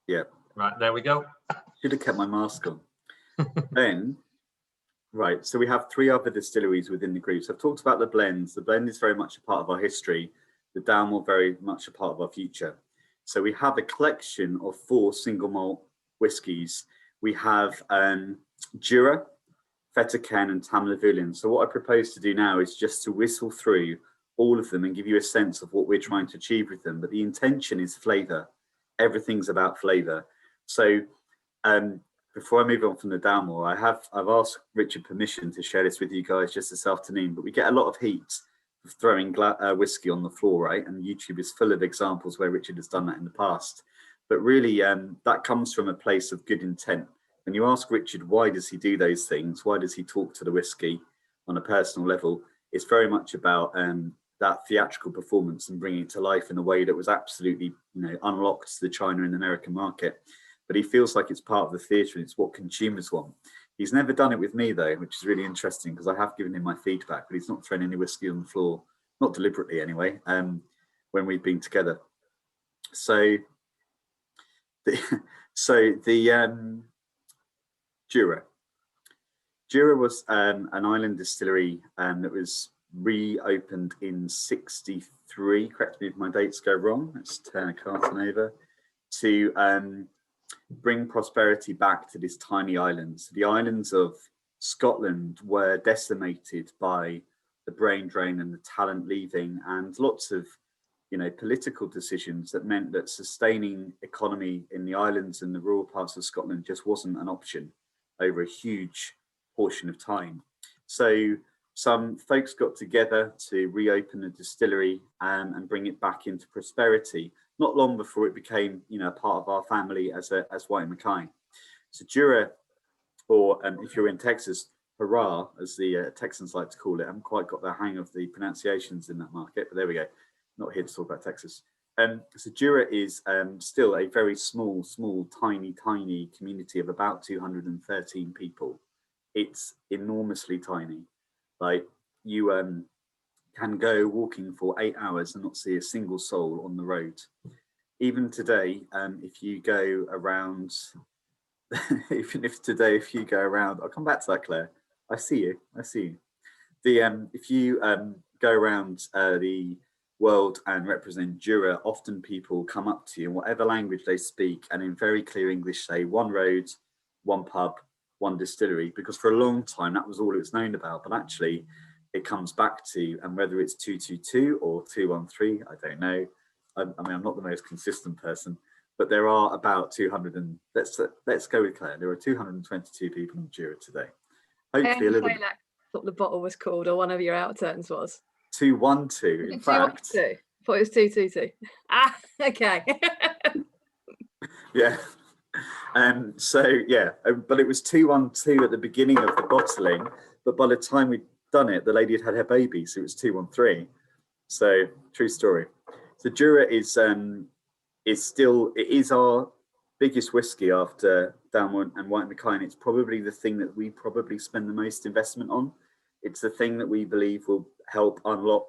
Yeah. Right, there we go. Should have kept my mask on. Then, right, so we have 3 other distilleries within the group. So I've talked about the blends. The blend is very much a part of our history. The Dalmore very much a part of our future. So we have a collection of 4 single malt whiskies. We have Jura, Fetterken and Tam Lagavulin. So what I propose to do now is just to whistle through all of them and give you a sense of what we're trying to achieve with them. But the intention is flavour. Everything's about flavour. So before I move on from the Dalmore, I've asked Richard permission to share this with you guys just this afternoon, but we get a lot of heat of throwing whiskey on the floor, right? And YouTube is full of examples where Richard has done that in the past. But really, that comes from a place of good intent. When you ask Richard, why does he do those things? Why does he talk to the whiskey on a personal level? It's very much about that theatrical performance and bringing it to life in a way that was absolutely, unlocked the China and American market. But he feels like it's part of the theatre and it's what consumers want. He's never done it with me though, which is really interesting because I have given him my feedback, but he's not thrown any whiskey on the floor, not deliberately anyway, when we've been together. So the Jura. Jura was an island distillery that was reopened in '63. Correct me if my dates go wrong. Let's turn a carton over to bring prosperity back to this tiny island. So the islands of Scotland were decimated by the brain drain and the talent leaving, and lots of political decisions that meant that sustaining economy in the islands and the rural parts of Scotland just wasn't an option over a huge portion of time. So some folks got together to reopen the distillery and bring it back into prosperity, not long before it became, a part of our family as Whyte and Mackay. So Jura, or if you're in Texas, hurrah, as the Texans like to call it. I haven't quite got the hang of the pronunciations in that market, but there we go. Not here to talk about Texas. So Jura is still a very small, tiny community of about 213 people. It's enormously tiny. Like you can go walking for 8 hours and not see a single soul on the road. Even today, if you go around, if you go around, I'll come back to that, Claire. I see you. If you go around the world and represent Jura, often people come up to you in whatever language they speak and in very clear English say one road, one pub, one distillery, because for a long time that was all it was known about. But actually it comes back to, and whether it's 222 or 213, I don't know. I mean, I'm not the most consistent person, but there are about 200 and let's go with Claire. There are 222 people in Jura today. Hopefully a little. That's what the bottle was called, or one of your outturns was. 212. In fact, I thought it was 222. Ah, okay. Yeah. But it was 212 at the beginning of the bottling, but by the time we'd done it, the lady had her baby, so it was 213. So true story. So Jura is our biggest whiskey after Dalmore and Whyte and Mackay, and it's probably the thing that we probably spend the most investment on. It's the thing that we believe will help unlock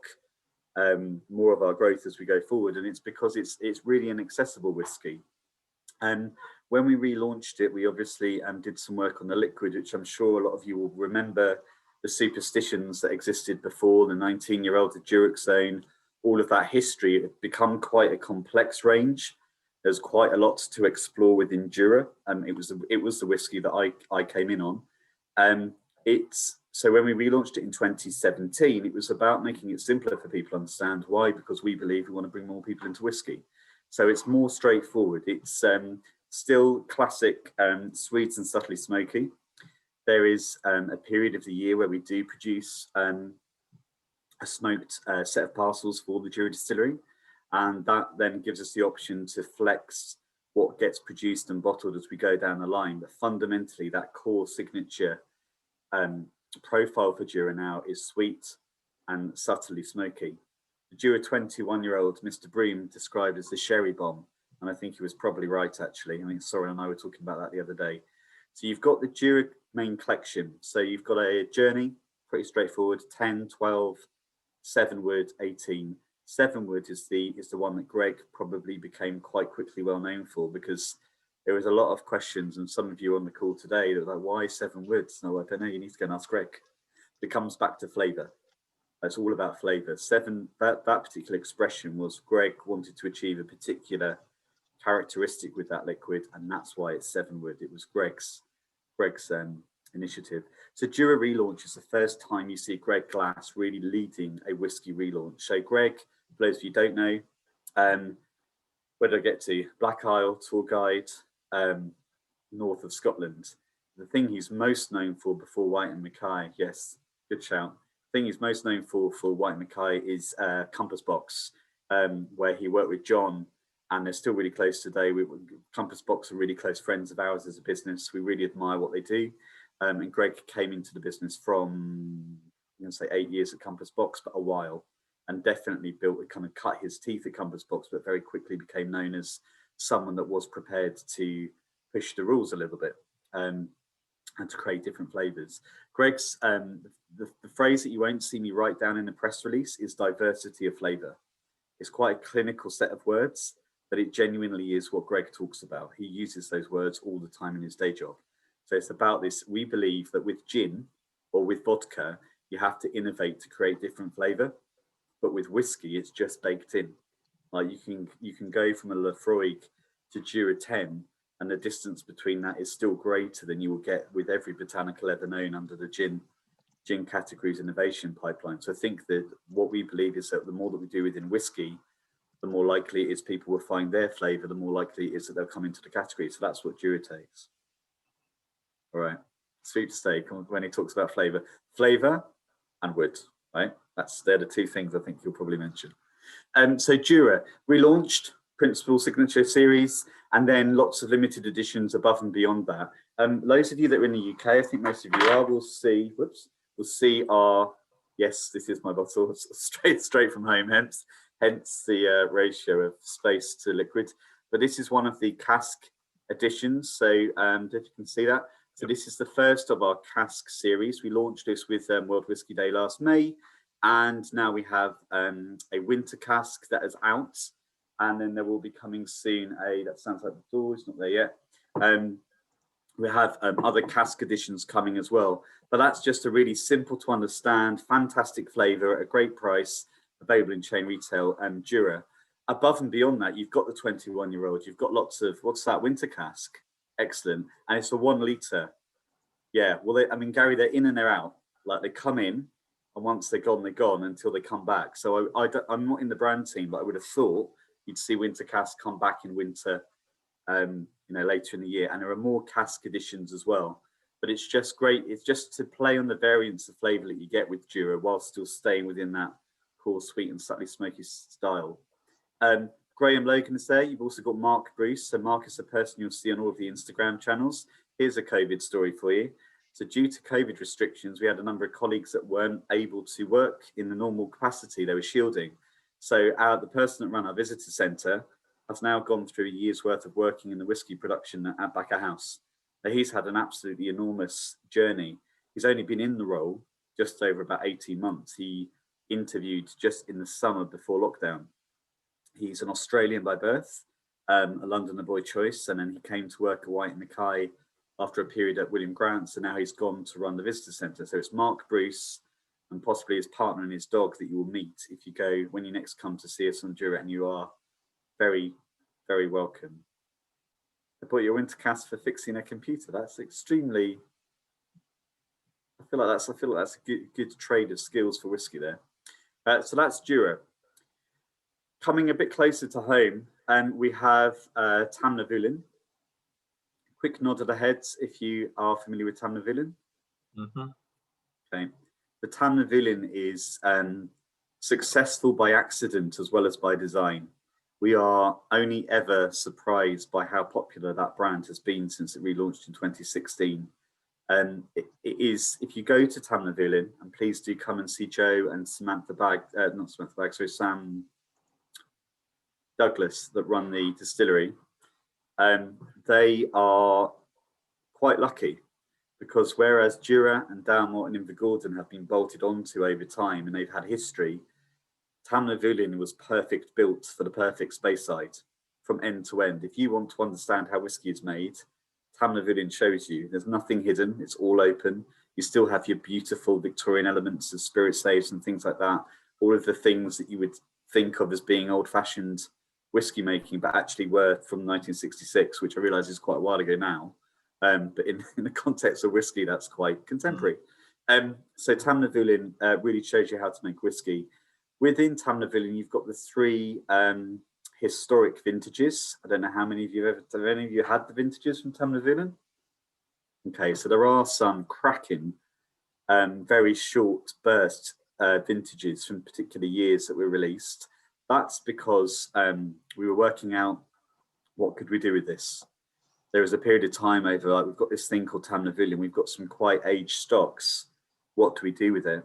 more of our growth as we go forward, and it's because it's really an accessible whiskey. And when we relaunched it, we obviously did some work on the liquid, which I'm sure a lot of you will remember the superstitions that existed before, the 19-year-old, the Duroxane, all of that history. It had become quite a complex range. There's quite a lot to explore within Jura, and it was the whiskey that I came in on. So when we relaunched it in 2017, it was about making it simpler for people to understand. Why? Because we believe we want to bring more people into whiskey. So it's more straightforward. It's still classic, sweet and subtly smoky. There is a period of the year where we do produce a smoked set of parcels for the Jura distillery, and that then gives us the option to flex what gets produced and bottled as we go down the line. But fundamentally, that core signature profile for Jura now is sweet and subtly smoky. The Jura 21-year-old Mr. Broom described as the sherry bomb, and I think he was probably right, actually. I mean, Soren and I were talking about that the other day. So you've got the Jura main collection. So you've got a journey, pretty straightforward, 10, 12, 7 wood, 18. Sevenwood is the one that Greg probably became quite quickly well known for, because there was a lot of questions, and some of you on the call today that were like, why Sevenwood? No, I don't know, you need to go and ask Greg. It comes back to flavour. It's all about flavour. That particular expression was Greg wanted to achieve a particular characteristic with that liquid, and that's why it's Sevenwood. It was Greg's initiative. So Jura relaunch is the first time you see Greg Glass really leading a whiskey relaunch. So Greg, for those of you who don't know, where did I get to? Black Isle, tour guide, north of Scotland. The thing he's most known for before Whyte and Mackay, yes, good shout. The thing he's most known for Whyte and Mackay is Compass Box, where he worked with John, and they're still really close today. Compass Box are really close friends of ours as a business. We really admire what they do. And Greg came into the business from, I'm going to say 8 years at Compass Box, but a while, and definitely kind of cut his teeth at Compass Box, but very quickly became known as someone that was prepared to push the rules a little bit and to create different flavors. Greg's, the phrase that you won't see me write down in the press release is diversity of flavor. It's quite a clinical set of words, but it genuinely is what Greg talks about. He uses those words all the time in his day job. So it's about this. We believe that with gin or with vodka, you have to innovate to create different flavor. But with whiskey, it's just baked in. Like you can go from a Lafroig to Jura 10, and the distance between that is still greater than you will get with every botanical ever known under the gin categories innovation pipeline. So I think that what we believe is that the more that we do within whiskey, the more likely it is people will find their flavor, the more likely it is that they'll come into the category. So that's what Jura takes. All right, sweet steak when he talks about flavor and wood, right? They're the two things I think you'll probably mention. So Jura relaunched Principal Signature Series, and then lots of limited editions above and beyond that. Those of you that are in the UK, I think most of you are, will see our, yes, this is my bottle, straight from home, hence the ratio of space to liquid. But this is one of the cask editions. So if you can see that. So this is the first of our cask series. We launched this with World Whisky Day last May, and now we have a winter cask that is out, and then there will be coming soon that sounds like the door, it's not there yet. We have other cask editions coming as well, but that's just a really simple to understand, fantastic flavour at a great price, available in chain retail and Jura. Above and beyond that, you've got the 21-year-old, you've got lots of, what's that, winter cask? Excellent. And it's a 1 litre. Yeah, well, Gary, they're in and they're out. Like, they come in, and once they're gone until they come back. So I'm not in the brand team, but I would have thought you'd see winter cask come back in winter, later in the year. And there are more cask editions as well. But it's just great. It's just to play on the variants of flavour that you get with Jura while still staying within that cool, sweet and slightly smoky style. Graham Logan is there. You've also got Mark Bruce. So Mark is a person you'll see on all of the Instagram channels. Here's a COVID story for you. So due to COVID restrictions, we had a number of colleagues that weren't able to work in the normal capacity. They were shielding. So the person that ran our visitor centre has now gone through a year's worth of working in the whisky production at Mackay House. Now, he's had an absolutely enormous journey. He's only been in the role just over about 18 months. He interviewed just in the summer before lockdown. He's an Australian by birth, a Londoner by choice, and then he came to work at Whyte and Mackay after a period at William Grant, so now he's gone to run the visitor centre. So it's Mark Bruce and possibly his partner and his dog that you will meet if you go, when you next come to see us on Jura, and you are very, very welcome. I bought your winter cask for fixing a computer. That's extremely, I feel like that's a good trade of skills for whiskey there. So that's Jura. Coming a bit closer to home, and we have Tamnavulin. Quick nod of the heads if you are familiar with Tamnavulin. Mm-hmm. Okay. The Tamnavulin is successful by accident as well as by design. We are only ever surprised by how popular that brand has been since it relaunched in 2016. It is, if you go to Tamnavulin, and please do come and see Joe and Sam Douglas that run the distillery. They are quite lucky, because whereas Jura and Dalmort and Invergordon have been bolted onto over time and they've had history, Tamnavulin was perfect built for the perfect Speyside from end to end. If you want to understand how whiskey is made, Tamnavulin shows you. There's nothing hidden. It's all open. You still have your beautiful Victorian elements of spirit staves and things like that. All of the things that you would think of as being old-fashioned whiskey making, but actually were from 1966, which I realise is quite a while ago now. But in the context of whiskey, that's quite contemporary. So Tamnavulin really shows you how to make whiskey. Within Tamnavulin, you've got the three historic vintages. I don't know how many of you have any of you had the vintages from Tamnavulin? Okay, so there are some cracking, very short burst vintages from particular years that were released. That's because we were working out what could we do with this. There was a period of time over, like, we've got this thing called Tamnavulin, we've got some quite aged stocks. What do we do with it?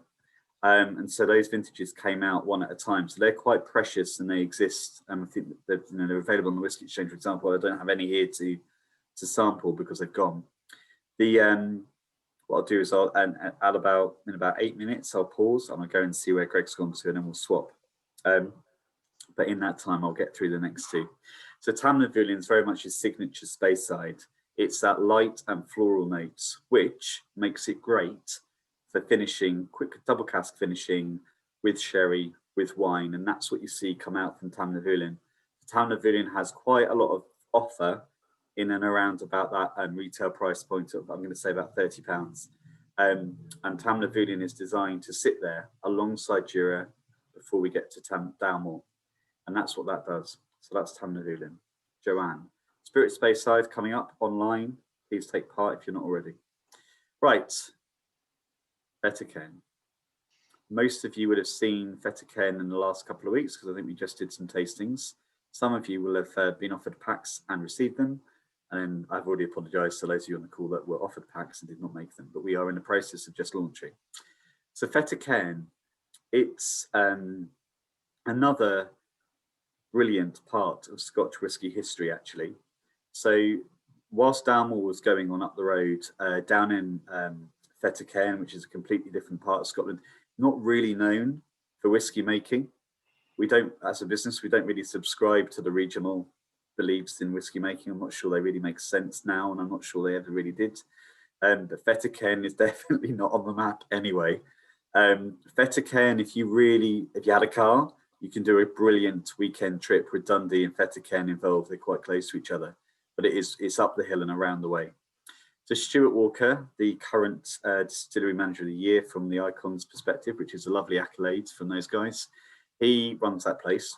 And so those vintages came out one at a time. So they're quite precious and they exist. I think that they're available on the Whisky Exchange, for example. I don't have any here to sample because they've gone. What I'll do is in about 8 minutes, I'll pause. I'm gonna go and see where Greg's gone to, and then we'll swap. But in that time, I'll get through the next two. So Tamnavulin is very much his signature Speyside. It's that light and floral notes, which makes it great for finishing, quick double cask finishing with sherry, with wine, and that's what you see come out from Tamnavulin. Tamnavulin has quite a lot of offer in and around about that retail price point of, I'm going to say, about £30. And Tamnavulin is designed to sit there alongside Jura before we get to Dalmore. And that's what that does. So that's Tamnavulin. Joanne. Spirit Speyside coming up online. Please take part if you're not already. Right. Fettercairn. Most of you would have seen Fettercairn in the last couple of weeks because I think we just did some tastings. Some of you will have been offered packs and received them. And I've already apologised to those of you on the call that were offered packs and did not make them, but we are in the process of just launching. So Fettercairn, it's another brilliant part of Scotch whisky history, actually. So whilst Dalmore was going on up the road, down in Fettercairn, which is a completely different part of Scotland, not really known for whisky making. We don't, as a business, we don't really subscribe to the regional beliefs in whisky making. I'm not sure they really make sense now, and I'm not sure they ever really did. But Fettercairn is definitely not on the map anyway. Fettercairn, if you had a car, you can do a brilliant weekend trip with Dundee and Fettercairn involved. They're quite close to each other, but it's up the hill and around the way. So Stuart Walker, the current Distillery Manager of the Year from the Icons perspective, which is a lovely accolade from those guys, he runs that place.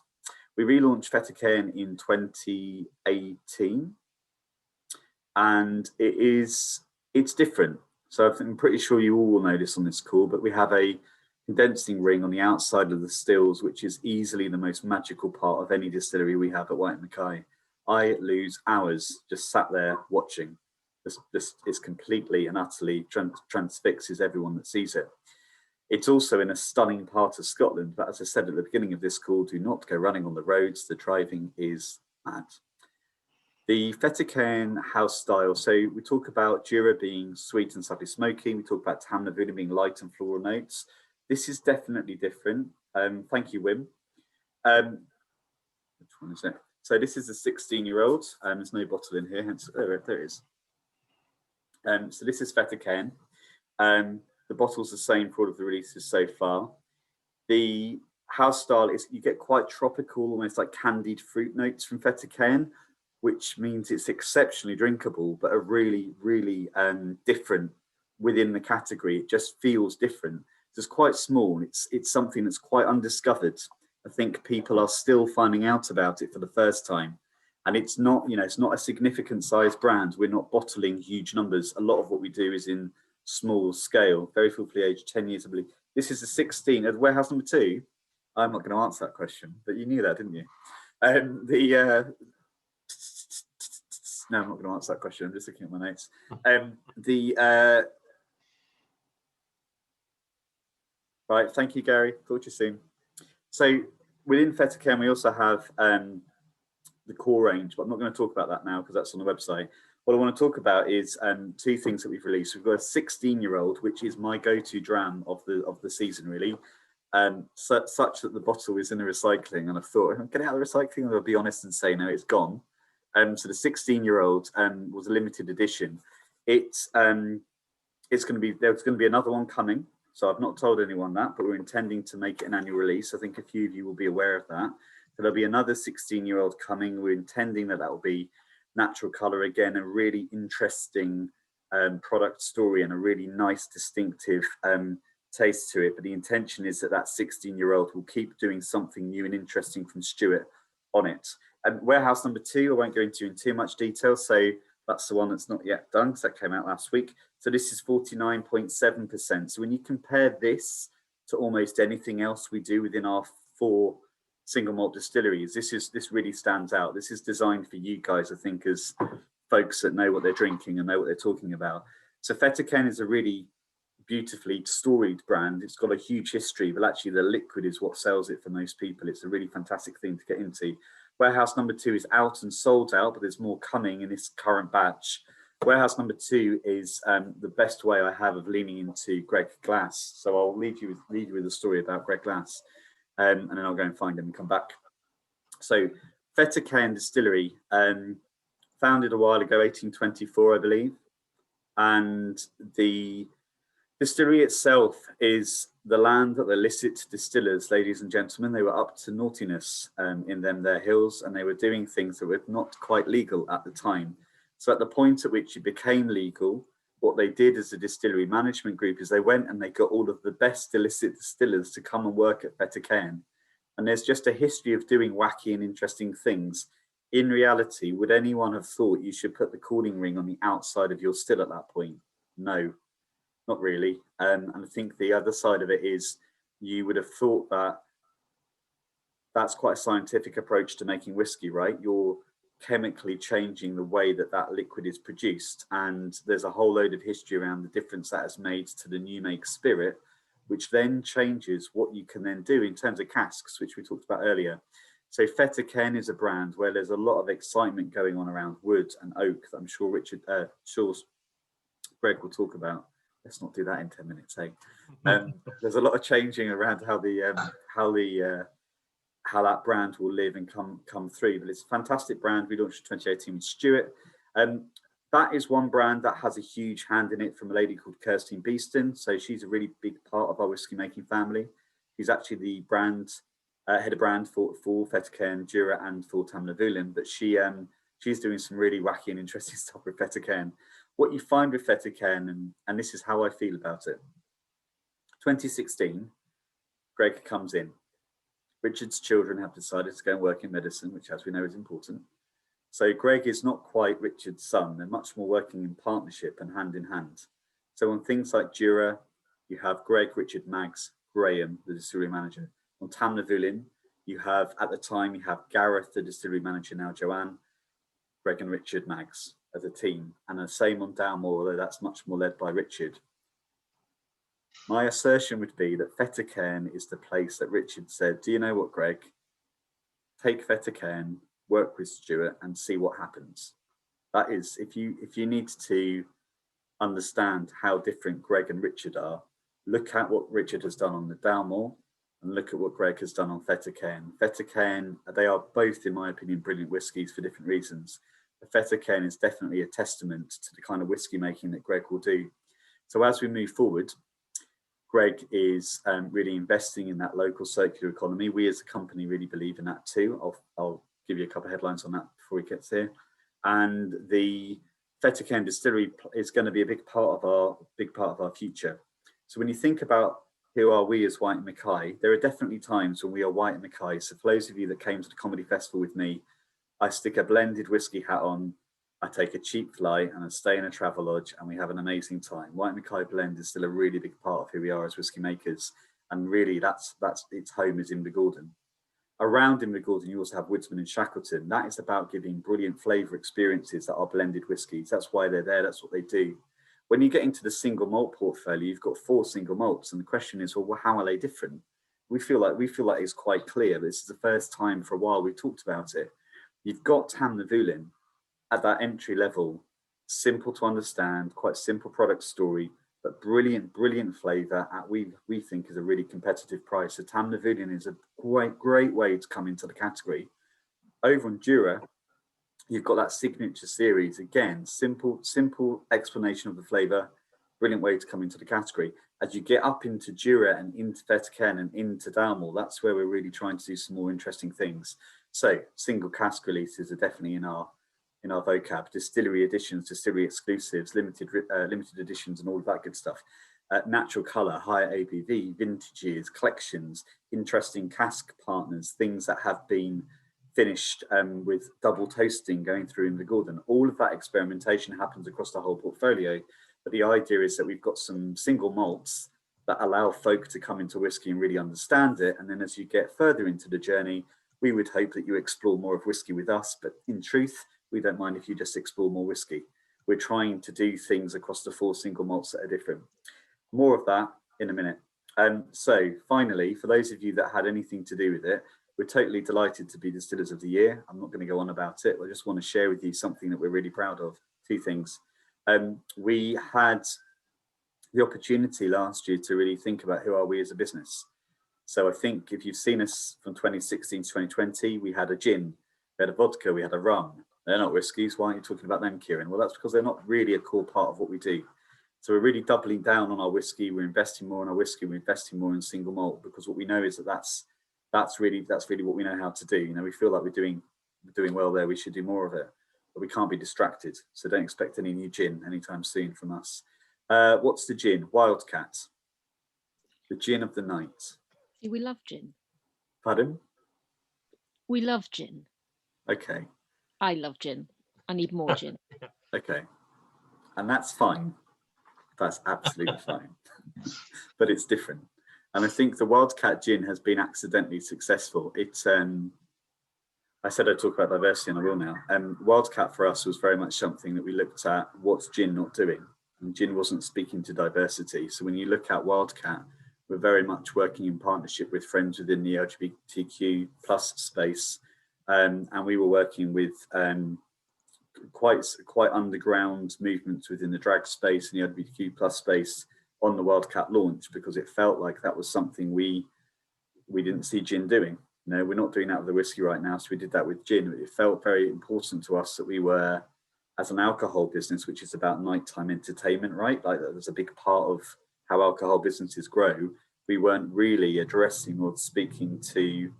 We relaunched Fettercairn in 2018, and it's different. So I'm pretty sure you all will know this on this call, but we have a condensing ring on the outside of the stills, which is easily the most magical part of any distillery we have at Whyte and Mackay. I lose hours just sat there watching. This is completely and utterly transfixes everyone that sees it. It's also in a stunning part of Scotland, but as I said at the beginning of this call, do not go running on the roads. The driving is mad. The Fettercairn house style. So we talk about Jura being sweet and slightly smoky. We talk about Tamnavulin being light and floral notes. This is definitely different. Thank you, Wim. Which one is it? So this is a 16-year-old. There's no bottle in here. Hence, there it is. So this is Fettercairn. The bottle's the same for all of the releases so far. The house style is, you get quite tropical, almost like candied fruit notes from Fettercairn, which means it's exceptionally drinkable, but are really, really different within the category. It just feels different. So it's quite small. It's something that's quite undiscovered. I think people are still finding out about it for the first time. And it's not, it's not a significant size brand. We're not bottling huge numbers. A lot of what we do is in small scale, very fully aged, 10 years, I believe. This is a 16 at warehouse number 2. I'm not going to answer that question, but you knew that, didn't you? No, I'm not going to answer that question. I'm just looking at my notes. Right, thank you, Gary. Talk to you soon. So within Fettercairn, we also have the core range, but I'm not going to talk about that now because that's on the website. What I want to talk about is 2 things that we've released. We've got a 16-year-old, which is my go-to dram of the season, really. such that the bottle is in the recycling. And I thought, get it out of the recycling, and I'll be honest and say, no, it's gone. So the 16-year-old was a limited edition. It's going to be, there's going to be another one coming. So I've not told anyone that, but we're intending to make it an annual release. I think a few of you will be aware of that. So there'll be another 16-year-old coming. We're intending that will be natural color again, a really interesting product story and a really nice distinctive taste to it. But the intention is that that 16-year-old will keep doing something new and interesting from Stuart on it. Warehouse number 2, I won't go into in too much detail. So that's the one that's not yet done, because that came out last week. So this is 49.7%. So when you compare this to almost anything else we do within our 4 single malt distilleries, this really stands out. This is designed for you guys, I think, as folks that know what they're drinking and know what they're talking about. So Pt3 is a really beautifully storied brand. It's got a huge history, but actually the liquid is what sells it for most people. It's a really fantastic thing to get into. Warehouse number 2 is out and sold out, but there's more coming in this current batch. Warehouse number 2 is the best way I have of leaning into Greg Glass. So I'll lead you with a story about Greg Glass, and then I'll go and find him and come back. So Pt3 Distillery, founded a while ago, 1824, I believe, and the distillery itself is the land that the illicit distillers, ladies and gentlemen, they were up to naughtiness in their hills, and they were doing things that were not quite legal at the time. So at the point at which it became legal, what they did as a distillery management group is they went and they got all of the best illicit distillers to come and work at Pt3. And there's just a history of doing wacky and interesting things. In reality, would anyone have thought you should put the cooling ring on the outside of your still at that point? No. Not really. And I think the other side of it is you would have thought that that's quite a scientific approach to making whiskey, right? You're chemically changing the way that that liquid is produced. And there's a whole load of history around the difference that has made to the new make spirit, which then changes what you can then do in terms of casks, which we talked about earlier. So Pt3 is a brand where there's a lot of excitement going on around wood and oak that I'm sure Greg will talk about. Let's not do that in 10 minutes, eh? There's a lot of changing around how that brand will live and come through. But it's a fantastic brand. We launched in 2018 with Stuart. That is one brand that has a huge hand in it from a lady called Kirsten Beeston. So she's a really big part of our whiskey making family. She's actually the brand head of brand for Pt3, Jura, and for Tamlafulin. But she's doing some really wacky and interesting stuff with Pt3. What you find with Pt3, and this is how I feel about it. 2016, Greg comes in. Richard's children have decided to go and work in medicine, which, as we know, is important. So Greg is not quite Richard's son. They're much more working in partnership and hand in hand. So on things like Jura, you have Greg, Richard, Mags, Graham, the distillery manager. On Tamlafulin, you have, at the time, you have Gareth, the distillery manager, now Joanne, Greg and Richard, Mags as a team. And the same on Dalmore, although that's much more led by Richard. My assertion would be that Pt3 is the place that Richard said, do you know what, Greg? Take Pt3, work with Stuart and see what happens. That is, if you need to understand how different Greg and Richard are, look at what Richard has done on the Dalmore and look at what Greg has done on Pt3. Pt3, they are both, in my opinion, brilliant whiskies for different reasons. But Pt3 is definitely a testament to the kind of whiskey making that Greg will do. So as we move forward, Greg is really investing in that local circular economy. We as a company really believe in that too. I'll give you a couple of headlines on that before he gets here. And the Pt3 distillery is going to be a big part of our future. So when you think about who are we as Whyte and Mackay, there are definitely times when we are Whyte and Mackay. So for those of you that came to the comedy festival with me, I stick a blended whiskey hat on, I take a cheap flight and I stay in a travel lodge and we have an amazing time. Whyte and Mackay blend is still a really big part of who we are as whiskey makers. And really that's its home is Invergordon. Around Invergordon, you also have Woodsman and Shackleton. That is about giving brilliant flavour experiences that are blended whiskies. That's why they're there, that's what they do. When you get into the single malt portfolio, you've got 4 single malts. And the question is, well, how are they different? We feel like it's quite clear. This is the first time for a while we've talked about it. You've got Tamlafulin at that entry level, simple to understand, quite simple product story, but brilliant flavour at we think is a really competitive price. So Tam Pavilion is a great way to come into the category. Over on Jura, you've got that signature series. Again, simple explanation of the flavour, brilliant way to come into the category. As you get up into Jura and into Pt3 and into Dalmore, that's where we're really trying to do some more interesting things. So single cask releases are definitely in our vocab. Distillery editions, distillery exclusives, limited editions, and all of that good stuff. Natural colour, higher ABV, vintages, collections, interesting cask partners, things that have been finished with double toasting going through in the Gordon. All of that experimentation happens across the whole portfolio. But the idea is that we've got some single malts that allow folk to come into whiskey and really understand it. And then as you get further into the journey, we would hope that you explore more of whiskey with us. But in truth, we don't mind if you just explore more whiskey. We're trying to do things across the 4 single malts that are different. More of that in a minute. So finally, for those of you that had anything to do with it, we're totally delighted to be Distillers of the Year. I'm not going to go on about it. I just want to share with you something that we're really proud of. 2 things. We had the opportunity last year to really think about who are we as a business. So I think if you've seen us from 2016 to 2020, we had a gin, we had a vodka, we had a rum. They're not whiskies. Why aren't you talking about them, Kieran? Well, that's because they're not really a core part of what we do. So we're really doubling down on our whiskey. We're investing more in our whiskey. We're investing more in single malt, because what we know is that that's really what we know how to do. You know, we feel like we're doing well there. We should do more of it. But we can't be distracted, so don't expect any new gin anytime soon from us. What's the gin? Wildcat, the gin of the night. We love gin. Pardon? We love gin. Okay. I love gin. I need more gin. Okay, and that's fine. That's absolutely fine. But it's different, and I think the Wildcat gin has been accidentally successful. It's I said I'd talk about diversity, and I will now. Wildcat for us was very much something that we looked at. What's gin not doing? And gin wasn't speaking to diversity. So when you look at Wildcat, we're very much working in partnership with friends within the LGBTQ plus space, and we were working with quite underground movements within the drag space and the LGBTQ plus space on the Wildcat launch, because it felt like that was something we didn't see gin doing. No, we're not doing that with the whiskey right now, so we did that with gin. It felt very important to us that we were, as an alcohol business, which is about nighttime entertainment, right? Like that was a big part of how alcohol businesses grow. We weren't really addressing or speaking to,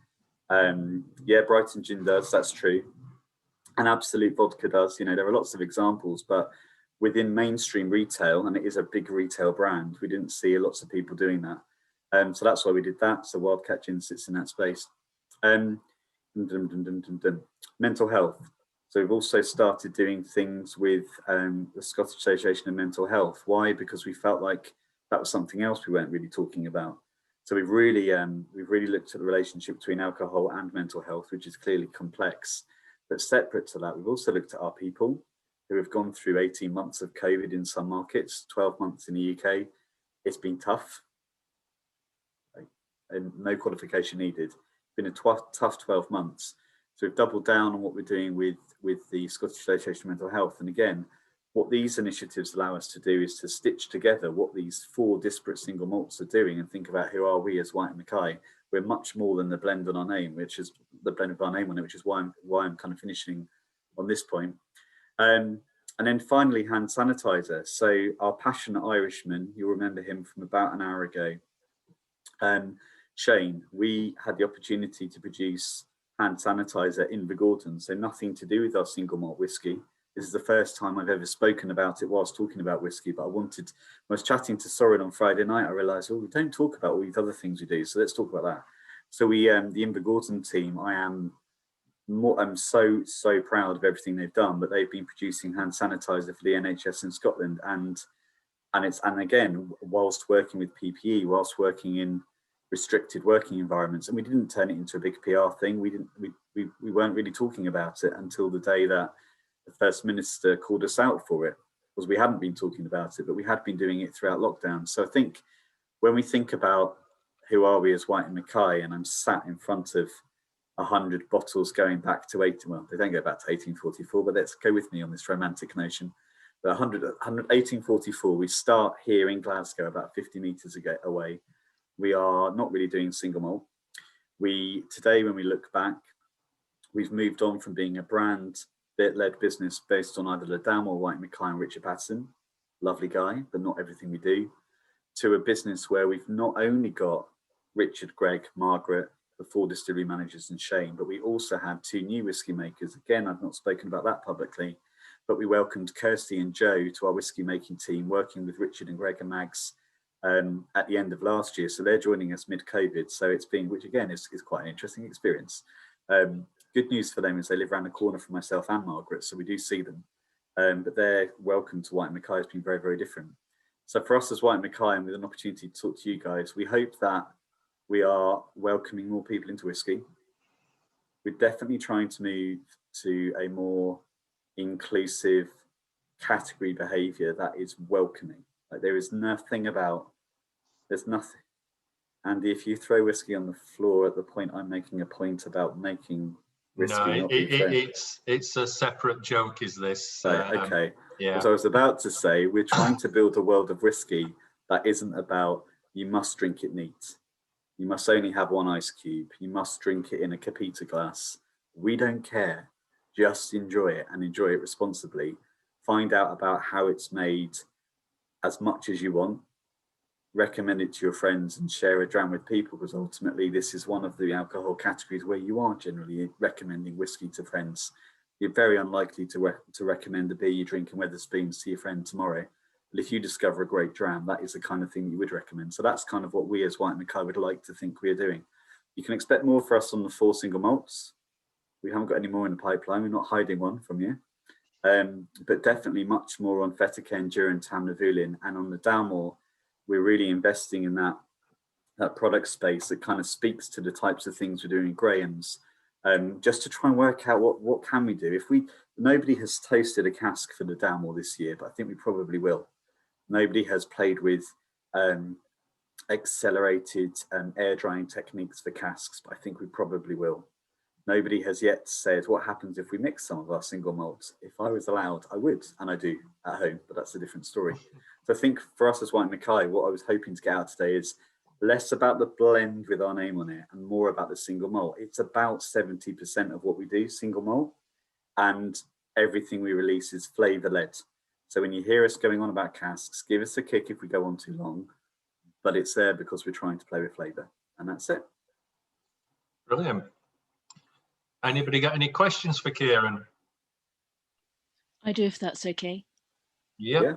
Brighton Gin does, that's true. And Absolute Vodka does. You know, there are lots of examples, but within mainstream retail, and it is a big retail brand, we didn't see lots of people doing that. So that's why we did that. So Wildcat Gin sits in that space. Mental health. So we've also started doing things with the Scottish Association of Mental Health. Why? Because we felt like that was something else we weren't really talking about. So we've really looked at the relationship between alcohol and mental health, which is clearly complex. But separate to that, we've also looked at our people who have gone through 18 months of COVID in some markets, 12 months in the UK. It's been tough, and no qualification needed. Been a tough 12 months. So we've doubled down on what we're doing with the Scottish Association of Mental Health. And again, what these initiatives allow us to do is to stitch together what these 4 disparate single malts are doing and think about who are we as Whyte and Mackay. We're much more than the blend on our name, which is the blend of our name on it, which is why I'm kind of finishing on this point. And then finally, hand sanitizer. So our passionate Irishman, you'll remember him from about an hour ago. Shane, we had the opportunity to produce hand sanitizer in the Gordon, so nothing to do with our single malt whiskey. This is the first time I've ever spoken about it whilst talking about whiskey, but when I was chatting to Soren on Friday night, I realised, we don't talk about all these other things we do, so let's talk about that. So we, the Invergordon team, I'm so proud of everything they've done, but they've been producing hand sanitizer for the NHS in Scotland, and again, whilst working with PPE, whilst working in restricted working environments, and we didn't turn it into a big PR thing. We weren't really talking about it until the day that the First Minister called us out for it, because we hadn't been talking about it, but we had been doing it throughout lockdown. So I think when we think about who are we as Whyte and Mackay, and I'm sat in front of 100 bottles going back to they don't go back to 1844, but let's go with me on this romantic notion. 1844, we start here in Glasgow, about 50 metres away. We are not really doing single malt. Today, when we look back, we've moved on from being a brand-led business based on either Ladam or Whyte, Mackay and Richard Patterson, lovely guy, but not everything we do, to a business where we've not only got Richard, Greg, Margaret, the 4 distillery managers and Shane, but we also have 2 new whiskey makers. Again, I've not spoken about that publicly, but we welcomed Kirsty and Joe to our whiskey making team, working with Richard and Greg and Mags at the end of last year. So they're joining us mid-COVID. So it's been, which again is quite an interesting experience. Good news for them is they live around the corner from myself and Margaret, so we do see them. But their welcome to Whyte Mackay has been very, very different. So for us as Whyte Mackay, and with an opportunity to talk to you guys, we hope that we are welcoming more people into whiskey. We're definitely trying to move to a more inclusive category behaviour that is welcoming. Like there's nothing. Andy, if you throw whiskey on the floor at the point I'm making a point about making whiskey, no, it's a separate joke. Is this? Okay. Yeah. As I was about to say, we're trying to build a world of whiskey that isn't about you must drink it neat. You must only have 1 ice cube. You must drink it in a Pt3 glass. We don't care. Just enjoy it and enjoy it responsibly. Find out about how it's made as much as you want. Recommend it to your friends and share a dram with people, because ultimately this is one of the alcohol categories where you are generally recommending whiskey to friends. You're very unlikely to recommend a beer you drink in Wetherspoons to your friend tomorrow. But if you discover a great dram, that is the kind of thing you would recommend. So that's kind of what we as Whyte Mackay would like to think we are doing. You can expect more for us on the 4 single malts. We haven't got any more in the pipeline. We're not hiding one from you. But definitely much more on Fetterken, Duran, Tamnavulin, and on the Dalmore, we're really investing in that product space that kind of speaks to the types of things we're doing in Graham's, just to try and work out what can we do. Nobody has toasted a cask for the Dalmore this year, but I think we probably will. Nobody has played with accelerated air drying techniques for casks, but I think we probably will. Nobody has yet said what happens if we mix some of our single malts. If I was allowed, I would, and I do at home, but that's a different story. So I think for us as Whyte Mackay, what I was hoping to get out today is less about the blend with our name on it and more about the single malt. It's about 70% of what we do, single malt, and everything we release is flavour led. So when you hear us going on about casks, give us a kick if we go on too long, but it's there because we're trying to play with flavour, and that's it. Brilliant. Anybody got any questions for Kieran? I do, if that's okay. Yep. Yeah.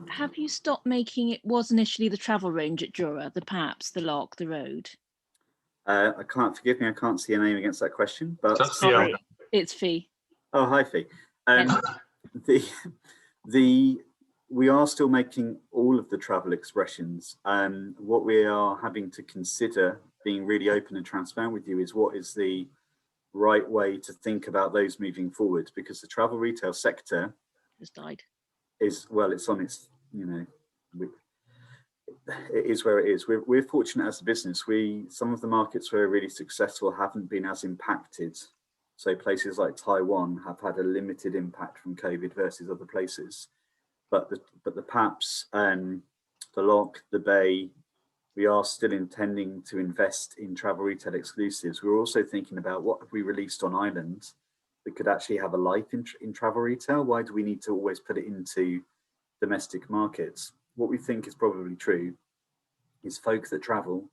Have you stopped making it? Was initially the travel range at Jura, the Paps, the Lock, the Road? I can't, forgive me, I can't see a name against that question, but That's Fiona. It's Fee. Oh, hi Fee. We are still making all of the travel expressions. What we are having to consider, being really open and transparent with you, is what is the right way to think about those moving forward, because the travel retail sector Has died. It's on its, it is where it is. We're fortunate as a business. Some of the markets where we're really successful haven't been as impacted. So places like Taiwan have had a limited impact from COVID versus other places. But the Paps and the Lock, the Bay, we are still intending to invest in travel retail exclusives. We're also thinking about what have we released on Ireland that could actually have a life in travel retail. Why do we need to always put it into domestic markets? What we think is probably true is folk that travel,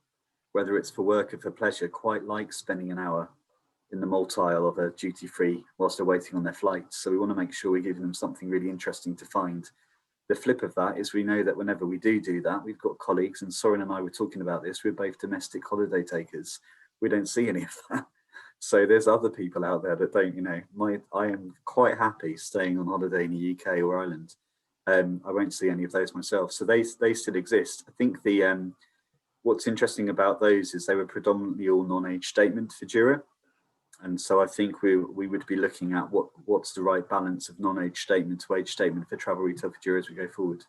whether it's for work or for pleasure, quite like spending an hour in the malt aisle of a duty free whilst they're waiting on their flights. So we want to make sure we're giving them something really interesting to find. The flip of that is we know that whenever we do that, we've got colleagues, and Soren and I were talking about this, we're both domestic holiday takers. We don't see any of that. So there's other people out there that don't, I am quite happy staying on holiday in the UK or Ireland. I won't see any of those myself. So they still exist. I think what's interesting about those is they were predominantly all non-age statement for Jura. And so I think we would be looking at what's the right balance of non-age statement to age statement for travel retail for Jura as we go forward.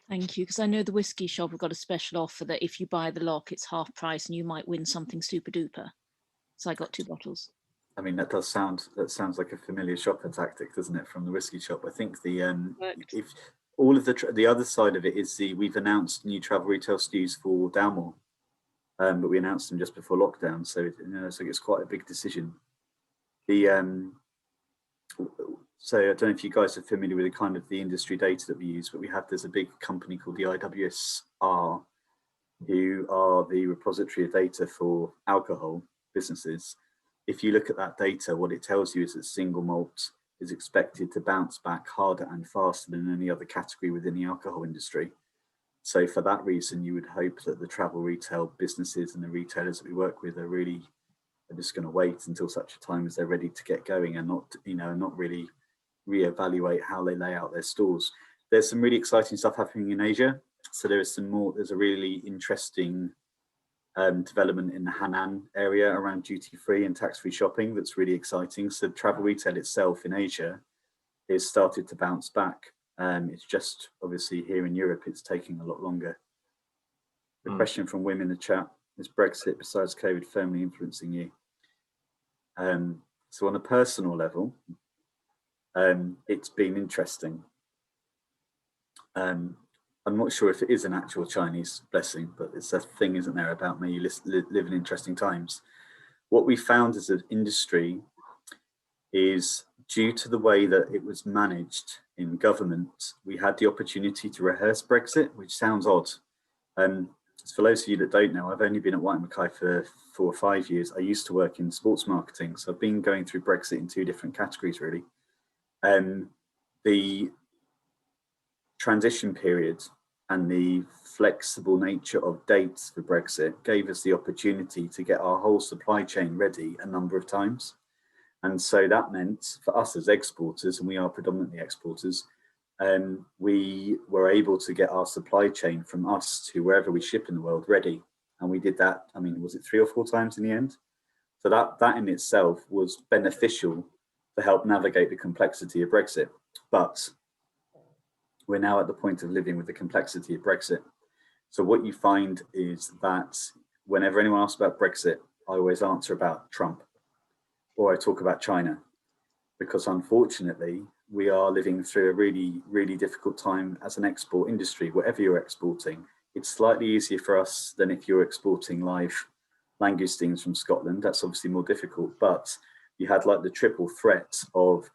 Thank you, because I know the whiskey shop have got a special offer that if you buy the Lock, it's half price and you might win something super duper. So I got 2 bottles. I mean, that sounds like a familiar shopper tactic, doesn't it, from the whiskey shop? I think Works. if all of the other side of it is we've announced new travel retail SKUs for Dalmore, but we announced them just before lockdown, so so it's quite a big decision. So I don't know if you guys are familiar with the kind of the industry data that we use, but there's a big company called the IWSR, who are the repository of data for alcohol businesses. If you look at that data, what it tells you is that single malt is expected to bounce back harder and faster than any other category within the alcohol industry. So for that reason, you would hope that the travel retail businesses and the retailers that we work with are just going to wait until such a time as they're ready to get going, and not really reevaluate how they lay out their stores. There's some really exciting stuff happening in Asia. So there's a really interesting development in the Hainan area around duty-free and tax-free shopping that's really exciting. So travel retail itself in Asia is started to bounce back. It's just obviously here in Europe, it's taking a lot longer. The question from Wim in the chat: is Brexit, besides COVID, firmly influencing you? So on a personal level, it's been interesting. I'm not sure if it is an actual Chinese blessing, but it's a thing, isn't there, about may you live in interesting times. What we found as an industry is, due to the way that it was managed in government, we had the opportunity to rehearse Brexit, which sounds odd. For those of you that don't know, I've only been at Whyte Mackay for 4 or 5 years. I used to work in sports marketing, so I've been going through Brexit in 2 different categories, really. The transition period and the flexible nature of dates for Brexit gave us the opportunity to get our whole supply chain ready a number of times. And so that meant for us as exporters, and we are predominantly exporters, we were able to get our supply chain from us to wherever we ship in the world ready. And we did that, I mean, was it 3 or 4 times in the end? So that in itself was beneficial to help navigate the complexity of Brexit. But we're now at the point of living with the complexity of Brexit. So what you find is that whenever anyone asks about Brexit, I always answer about Trump, or I talk about China, because unfortunately, we are living through a really, really difficult time as an export industry. Whatever you're exporting, it's slightly easier for us than if you're exporting live langoustines from Scotland. That's obviously more difficult, but you had like the triple threat of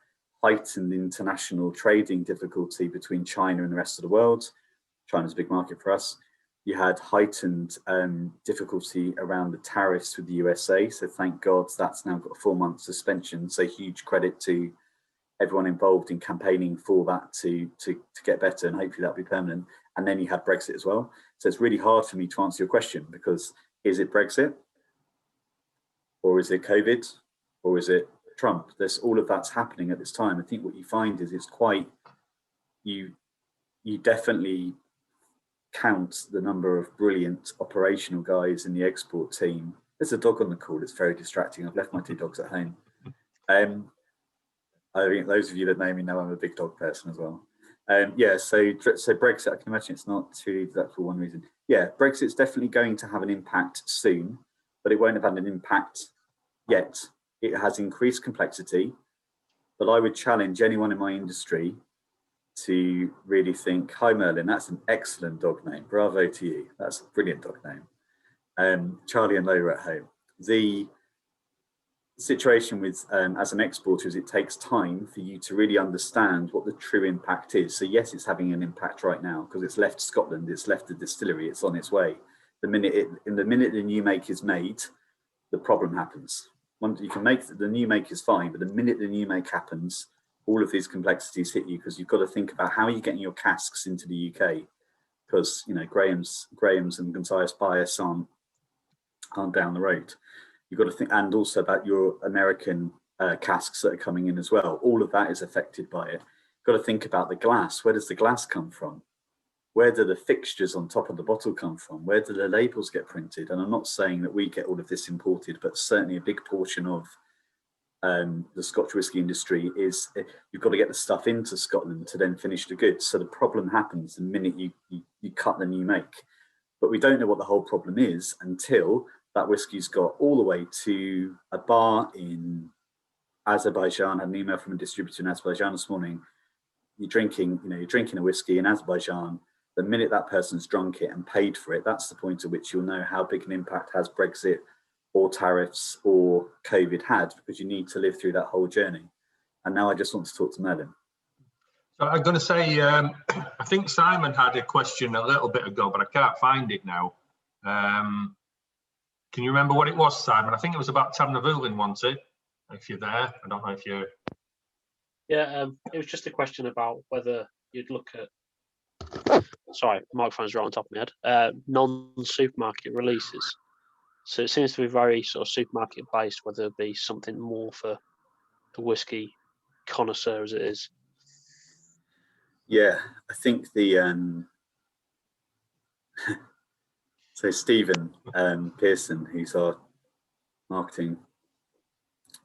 heightened international trading difficulty between China and the rest of the world. China's a big market for us. You had heightened difficulty around the tariffs with the USA. So thank God that's now got a 4-month suspension. So huge credit to everyone involved in campaigning for that to get better, and hopefully that'll be permanent. And then you had Brexit as well. So it's really hard for me to answer your question, because is it Brexit, or is it COVID, or is it Trump? There's all of that's happening at this time. I think what you find is it's quite, you definitely count the number of brilliant operational guys in the export team. There's a dog on the call. It's very distracting. I've left my 2 dogs at home. I think those of you that know me know I'm a big dog person as well. Yeah, so Brexit, I can imagine it's not too that for one reason. Yeah, Brexit's definitely going to have an impact soon, but it won't have had an impact yet. It has increased complexity, but I would challenge anyone in my industry to really think, hi Merlin, that's an excellent dog name. Bravo to you. That's a brilliant dog name. Charlie and Lola at home. The situation with as an exporter is it takes time for you to really understand what the true impact is. So yes, it's having an impact right now because it's left Scotland, it's left the distillery, it's on its way. The minute the new make is made, the problem happens. Once you can make the new make is fine, but the minute the new make happens, all of these complexities hit you, because you've got to think about how are you getting your casks into the UK, because Graham's and Gonzalez Bias aren't down the road. You've got to think, and also about your American casks that are coming in as well. All of that is affected by it. You've got to think about the glass. Where does the glass come from? Where do the fixtures on top of the bottle come from? Where do the labels get printed? And I'm not saying that we get all of this imported, but certainly a big portion of the Scotch whisky industry is you've got to get the stuff into Scotland to then finish the goods. So the problem happens the minute you cut the new make. But we don't know what the whole problem is until that whiskey's got all the way to a bar in Azerbaijan. I had an email from a distributor in Azerbaijan this morning. You're drinking a whiskey in Azerbaijan. The minute that person's drunk it and paid for it, that's the point at which you'll know how big an impact has Brexit or tariffs or COVID had, because you need to live through that whole journey. And now I just want to talk to Merlin. So I'm going to say, I think Simon had a question a little bit ago, but I can't find it now. Can you remember what it was, Simon? I think it was about Tamnavulin, wasn't it? If you're there, I don't know if you're... Yeah, it was just a question about whether you'd look at, sorry, microphone's right on top of my head, non-supermarket releases. So it seems to be very sort of supermarket based, whether there be something more for the whiskey connoisseur as it is. Yeah, I think the so Stephen Pearson, who's our marketing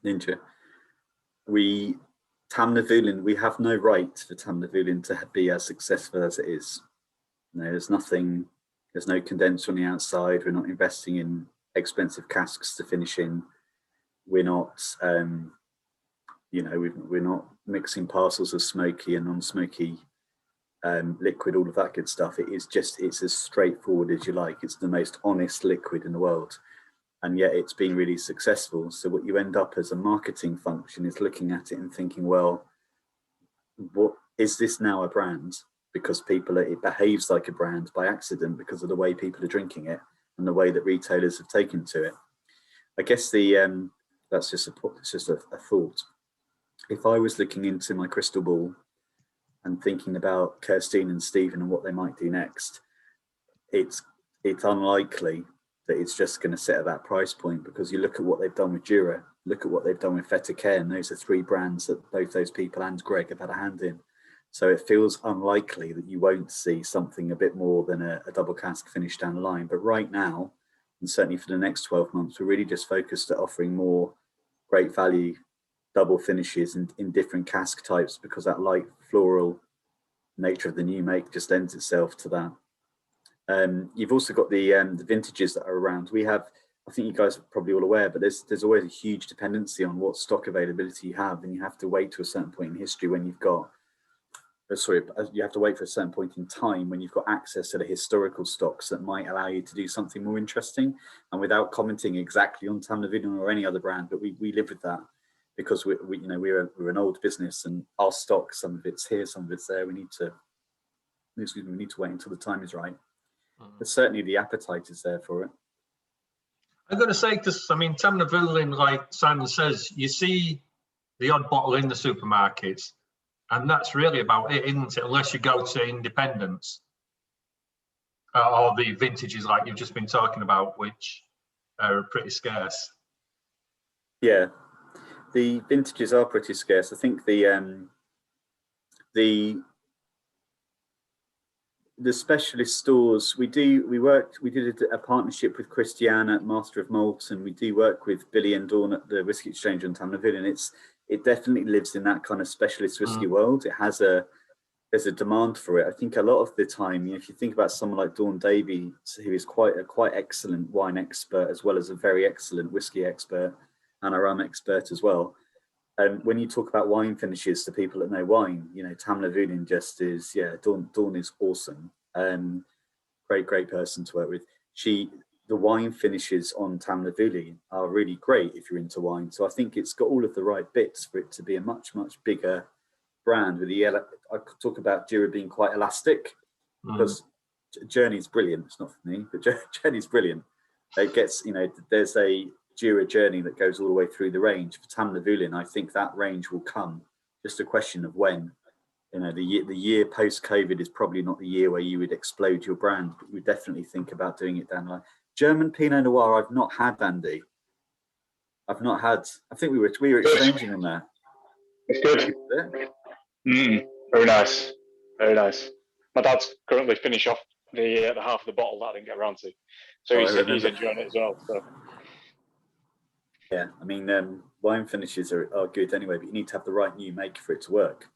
ninja, Tamnavulin, we have no right for Tamnavulin to be as successful as it is. There's no condenser on the outside. We're not investing in expensive casks to finish in. We're not, we're not mixing parcels of smoky and non-smoky liquid, all of that good stuff. It's as straightforward as you like. It's the most honest liquid in the world. And yet it's been really successful. So what you end up as a marketing function is looking at it and thinking, well, what is this now a brand? Because it behaves like a brand by accident because of the way people are drinking it and the way that retailers have taken to it. I guess that's just a thought. If I was looking into my crystal ball and thinking about Kirstine and Stephen and what they might do next, it's unlikely that it's just going to sit at that price point, because you look at what they've done with Jura, look at what they've done with Pt3, and those are 3 brands that both those people and Greg have had a hand in. So it feels unlikely that you won't see something a bit more than a double cask finish down the line. But right now, and certainly for the next 12 months, we're really just focused at offering more great value double finishes in different cask types, because that light floral nature of the new make just lends itself to that. You've also got the vintages that are around. We have, I think you guys are probably all aware, but there's always a huge dependency on what stock availability you have, and you have to wait to a certain point in history when you've got, you have to wait for a certain point in time when you've got access to the historical stocks that might allow you to do something more interesting. And without commenting exactly on Tamnavulin or any other brand, but we live with that, because we're an old business, and our stock, some of it's here, some of it's there. We need to wait until the time is right. But certainly the appetite is there for it. I'm going to say, because I mean, Tamnavulin, like Simon says, you see the odd bottle in the supermarkets, and that's really about it, isn't it? Unless you go to independents or the vintages like you've just been talking about, which are pretty scarce. Yeah, the vintages are pretty scarce. I think the specialist stores, we did a partnership with Christiane at Master of Malt, and we do work with Billy and Dawn at the Whisky Exchange on Tamnavulin. It definitely lives in that kind of specialist whiskey world. There's a demand for it. I think a lot of the time, if you think about someone like Dawn Davey, who is quite excellent wine expert, as well as a very excellent whiskey expert and a rum expert as well. When you talk about wine finishes to people that know wine, Tamnavulin just is, Dawn is awesome. Great person to work with. The wine finishes on Tamnavulin are really great if you're into wine. So I think it's got all of the right bits for it to be a much, much bigger brand. I could talk about Jura being quite elastic, because Journey's brilliant. It's not for me, but Journey's brilliant. It gets, there's a Jura Journey that goes all the way through the range. For Tamnavulin, I think that range will come. Just a question of when. The year post-COVID is probably not the year where you would explode your brand, but you would definitely think about doing it down the line. German Pinot Noir, I've not had, Andy. I've not had. I think we were exchanging on that. It's good. Very nice. Very nice. My dad's currently finished off the half of the bottle that I didn't get around to, so he's enjoying it as well. So. Yeah, I mean, wine finishes are good anyway, but you need to have the right new make for it to work.